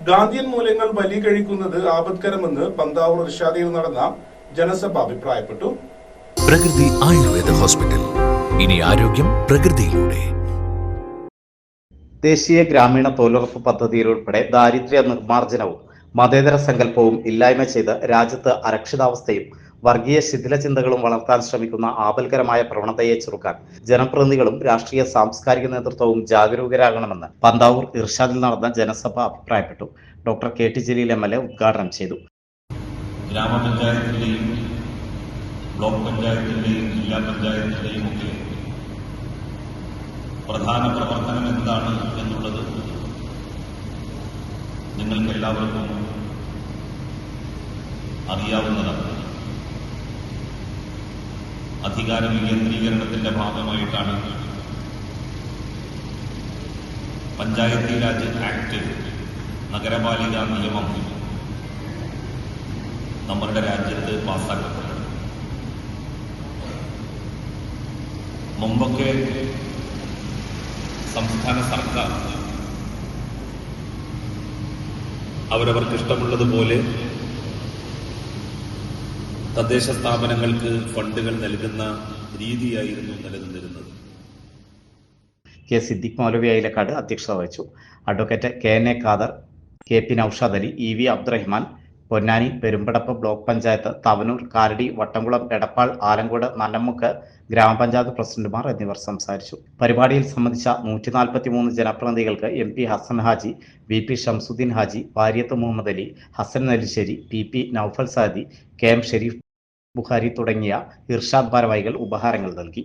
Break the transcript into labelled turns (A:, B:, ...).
A: ഗാന്ധിയൻ മൂല്യങ്ങൾ ബലി കഴിക്കുന്നത് ആപത്കരമെന്ന് പന്താവൂർ ഇർഷാദിയിൽ നടന്ന ജനസഭ അഭിപ്രായപ്പെട്ടു.
B: പ്രകൃതി ആയുർവേദ ഹോസ്പിറ്റൽ, ഇനി ആരോഗ്യം പ്രകൃതിയിലൂടെ.
C: ദേശീയ ഗ്രാമീണ തൊഴിലുറപ്പ് പദ്ധതിയിൽ ഉൾപ്പെടെ ദാരിദ്ര്യ നിർമ്മാർജ്ജനവും മതേതര സങ്കല്പവും ഇല്ലായ്മ ചെയ്ത് രാജ്യത്ത് അരക്ഷിതാവസ്ഥയും വർഗീയ ശിഥില ചിന്തകളും വളർത്താൻ ശ്രമിക്കുന്ന ആപൽക്കരമായ പ്രവണതയെ ചെറുക്കാൻ ജനപ്രതിനിധികളും രാഷ്ട്രീയ സാംസ്കാരിക നേതൃത്വവും ജാഗരൂകരാകണമെന്ന് പന്താവൂർ ഇർഷാദിൽ നടന്ന ജനസഭ അഭിപ്രായപ്പെട്ടു. Doctor K T Jaleel MLA ഉദ്ഘാടനം ചെയ്തു.
D: ഗ്രാമപഞ്ചായത്തിന്റെയും ബ്ലോക്ക് പഞ്ചായത്തിന്റെയും ജില്ലാ പഞ്ചായത്തിന്റെയും ഒക്കെ പ്രധാന പ്രവർത്തനം എന്താണ് എന്നുള്ളത് നിങ്ങൾക്കെല്ലാവർക്കും അറിയാവുന്നതാണ്. അധികാര വികേന്ദ്രീകരണത്തിന്റെ ഭാഗമായിട്ടാണ് പഞ്ചായത്തി രാജ് ആക്ട്, നഗരപാലികാ നിയമം നമ്മുടെ രാജ്യത്ത് പാസ്സാക്കപ്പെട്ടത്. മുമ്പൊക്കെ സംസ്ഥാന സർക്കാർ അവരവർക്ക് ഇഷ്ടമുള്ളതുപോലെ തദ്ദേശ സ്ഥാപനങ്ങൾക്ക് ഫണ്ടുകൾ നൽകുന്ന രീതിയായിരുന്നു നിലനിന്നിരുന്നത്.
C: കെ സിദ്ദിഖ് മൗലവി അയിലക്കാട് അധ്യക്ഷത വഹിച്ചു. Advocate KN Khader, KP Naushad Ali, EV Abdurahman, Ponnani, Perumpadappu block panchayat, Thavanur, Karadi, Vattamkulam, Edappal, Alamcode, Nannamukku ഗ്രാമപഞ്ചായത്ത് പ്രസിഡന്റുമാർ എന്നിവർ സംസാരിച്ചു. പരിപാടിയിൽ സംബന്ധിച്ച 143 ജനപ്രതിനിധികൾക്ക് MP Hasan Haji, VP Shamsuddin Haji, Variyath Muhammad Ali, Hasan Nellissery, PP Noufal Saadi, KM Sharif Bukhari തുടങ്ങിയ ഇർഷാദ് ഭാരവാഹികൾ ഉപഹാരങ്ങൾ നൽകി.